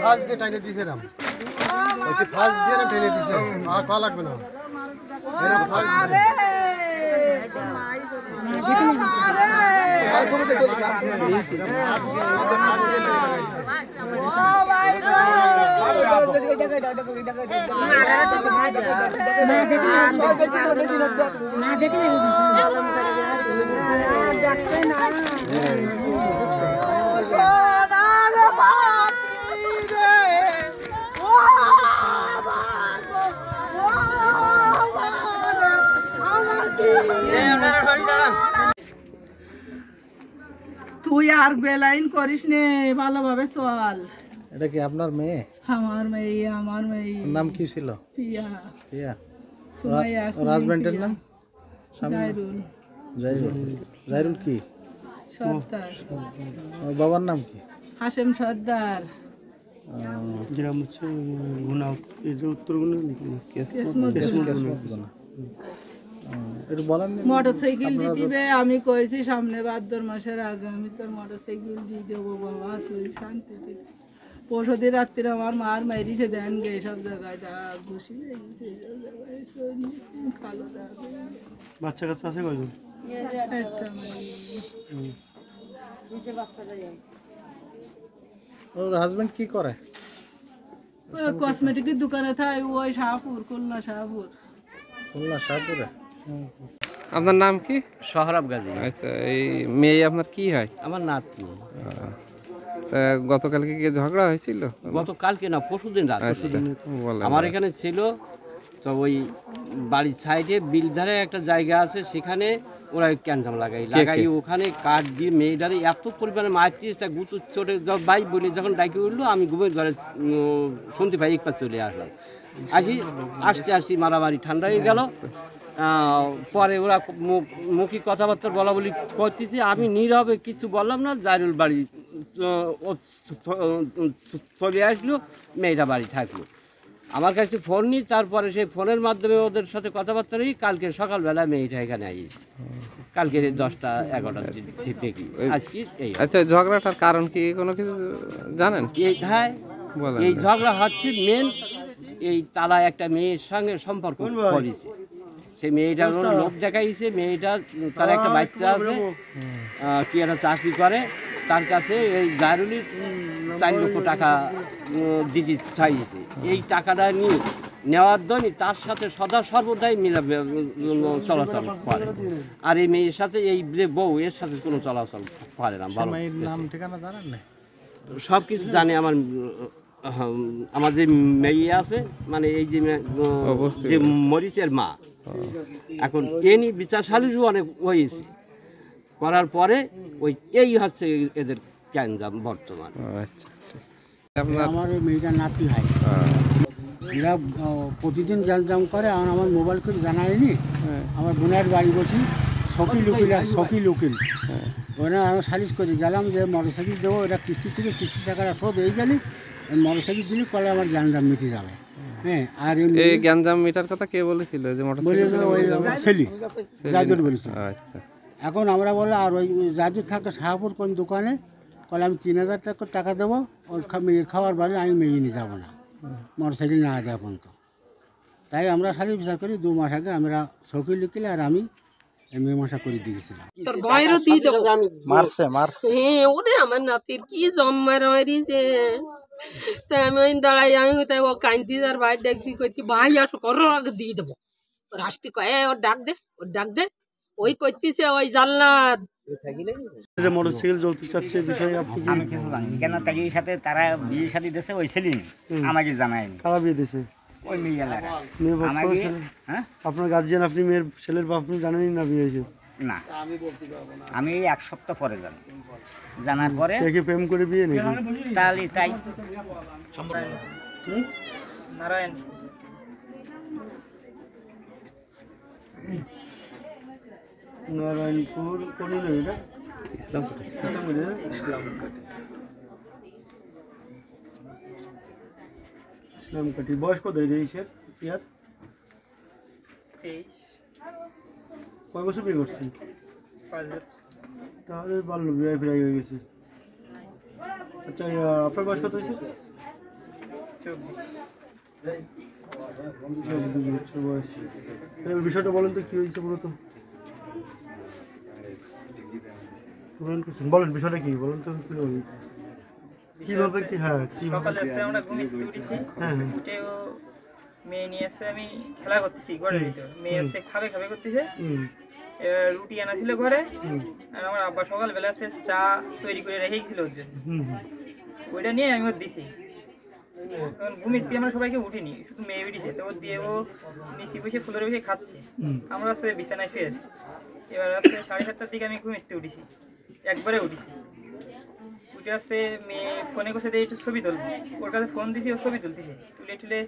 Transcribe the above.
First দিয়ে টাইনে দিয়েছিলাম, first দিয়ে টেনে দিছে, আর কল লাগবে না। তুই আর বেলাইন করিস নে, ভালোভাবে চল। এটা কি আপনার মেয়ে? আমার মেয়ে, আমার মেয়ে। নাম কি ছিল? পিয়া। পিয়া। সুমাইয়া। হাজবেন্ডের নাম? জাইরুল। জাইরুল। জাইরুল কি? সর্দার। ওর বাবার নাম কি? হাশেম সর্দার। গ্রাম হচ্ছে গুনা, এটা উত্তর গুনা নাকি? একটু বলেন। মোটরসাইকেল দিতে আমি কইছি সামনে ভাদ্র মাসের আগে আমি তোর মোটরসাইকেল দিয়ে দেবো বাবা, তুই শান্তিতে। পরশুদিন রাত্রে আমার মার মাইরিছে দেন গে, সব জায়গায় ডাক ঘুষি কালো ডাক। বাচ্চা কাচ্চা আছে কয়জন? একটা ওর হাজবেন্ড কি করে? কসমেটিকের দোকানে থাকে, ওই শাহপুর, খুলনা শাহপুর। খুলনা শাহপুরে। আপনার নাম কি? সোহরাব গাজী। আচ্ছা, এই মেয়ে আপনার কি হয়? আমার নাতনি। তা গতকালকে কি ঝগড়া হয়েছিল? গতকালকে না, পরশুদিন রাত। আচ্ছা, বলেন। আমার এখানে ছিল তো, ওই বাড়ির সাইডে বিলধারে একটা জায়গা আছে, সেখানে ওরা ক্যান্সাম লাগাই ওখানে কাঠ দিয়ে মেয়েটারে এত পরিমাণে মারছিস, তা গুতু চোটে বাই বলে যখন ডাকি উঠলো, আমি ঘুমের ঘরে শুনতে পাই, একবার চলে আসলাম। আসতে মারামারি ঠান্ডা হয়ে গেল। পরে ওরা মুখী কথাবার্তা বলা বলি করতেছি, আমি নীরবে কিছু বললাম না। জাইরুল বাড়ি চলে আসলো, মেয়েটা বাড়ি থাকলো। আমার কাছে ফোন নিই, তারপরে সেই ফোনের মাধ্যমে ওদের সাথে কথাবার্তা নিই। কালকে সকালবেলা মেয়েটা এখানে আইছে, কালকে 10টা-11টার দিকে দেখি। আজকে এই। আচ্ছা, ঝগড়াটার কারণ কি কোনো কিছু জানেন? হ্যাঁ, এই ঝগড়া হচ্ছে মেন, এই তারা একটা মেয়ের সঙ্গে সম্পর্ক করেছে। সেই মেয়েটার লোভ দেখাইছে। মেয়েটা, তার একটা বাচ্চা আছে, কি একটা চাকরি করে, তার কাছে এই জাইরুলি 4 লক্ষ টাকা দিতে চাইছে। এই টাকাটা নেওয়ার জন্য তার সাথে সদা সর্বদাই চলাচল করে। আর এই মেয়ের সাথে, এই যে বউ, এর সাথে কোনো চলাচল করে না। ভালো নাম ঠিকানা জানেন না? সব কিছু জানে। আমার যে মেয়ে আছে, মানে এই যে মরিচের মা, এখন এনি বিচার সালিশও অনেক হয়েছে, করার পরে ওই এই হচ্ছে এদের ক্যান্সাম বর্তমান। আচ্ছা, আমার ওই মেয়েটার নাতি হয়, এরা প্রতিদিন গ্যালজাম করে। আর আমার মোবাইল করে জানায়নি। আমার বোনের বাড়ি বসি, শকিল উকিল। ওরা আমি সালিশ করে গেলাম যে মোটরসাইকেল দেবো, এটা কিস্তি থেকে কিস্তি টাকাটা শোধ হয়ে গেলে মোটরসাইকেল দিলে কলে আমার গ্যালজাম মিটে যাবে। হ্যাঁ, আর এই গ্যাঞ্জাম মিটার কথা কে বলেছিল? যে ছেলে জাজুর বলেছিল। আচ্ছা, এখন আমরা বলে, আর ওই জাজুর থাকে শাহপুর কোন দোকানে, বলে আমি 3000 টাকা দেবো, ওই মেয়ের খাওয়ার বাড়ি আমি মেয়ে নিয়ে যাবো না, মোটরসাইকেল না দেওয়া পর্যন্ত। তাই আমরা সালিশ বিচার করি। 2 মাস আগে আমরা শকিল উকিল আর আমি মীমাংসা করে দিয়েছিলাম। তোর ভাইরও দিয়ে দেবো। মারছে? হ্যাঁ, ওরে আমার নাতির কি জম্মার মারিছে। তাই আমি ওই দাঁড়াই, আমি তাই ও কান্দি, আর ভাই দেখি কইতি ভাই আসো, করো আগে দিয়ে দেবো। রাষ্ট্রী কয়ে ওর ডাক দে, ওই কইতিছে ওই জানলাত মোটরসাইকেল জ্বলতে চাচ্ছে বিষয়ে আমি কিছু জানি কেন, তাই এই সাথে তারা বিয়ে শাদী দিয়েছে, ওই ছেলে আমাকে জানায়নি। কারা বিয়ে দিয়েছে? ওই মেয়ে এলাকা আমাকে। হ্যাঁ, আপনার গার্জিয়ান, আপনি মেয়ের ছেলের বাপ, আপনি জানেনই না বিয়ে হয়েছে? না, আমি 1 সপ্তাহ পরে জানার পরে প্রেম করে বিয়ে নেই? তাহলে তাই নারায়ণ নারায়ণপুর কোন এটা? ইসলামকাঠি বয়স কত রয়েছের ইয়ার? 23 কয় বছর বিয়ে করছেন? 5 বছর। তাহলে বাল্য বিয়ে প্রায় হয়ে গেছে। আচ্ছা আপনার বয়স কত হয়েছে? 24 বছর বয়স। এবার বিষয়টা বলেন তো কি হয়েছে মূলত? বলেন বিষয়টা কি বলেন তো কিভাবে কি? হ্যাঁ সকালে আসছে আমরা ঘুমিয়ে উঠেছি, উঠে ও মেয়ে নিয়ে আসছে, আমি খেলা করতেছি ঘরের ভিতর, মেয়ে হচ্ছে খাবে খাবে করতেছে। এবার রুটি আনা ছিল ঘরে, আর আমার আব্বা সকালবেলা আসছে চা তৈরি করে রেখেছিল ওর জন্য, ওইটা নিয়ে আমি ওর দিছি। তখন ঘুমিয়ে দিয়ে আমরা সবাইকে উঠিনি, শুধু মেয়ে উঠেছে, তো ওর দিয়ে ও নিচে বসে ফুলের বসে খাচ্ছে, আমরা আসছে বিছানায় শুয়ে আছি। এবার আসছে 7:30টার দিকে আমি ঘুমিয়ে উঠেছি, একবারে উঠেছি। উঠে আসছে মেয়ে ফোনে করছে একটু ছবি তুলবো, ওর কাছে ফোন দিছি, ও ছবি তুলতেছে, তুলে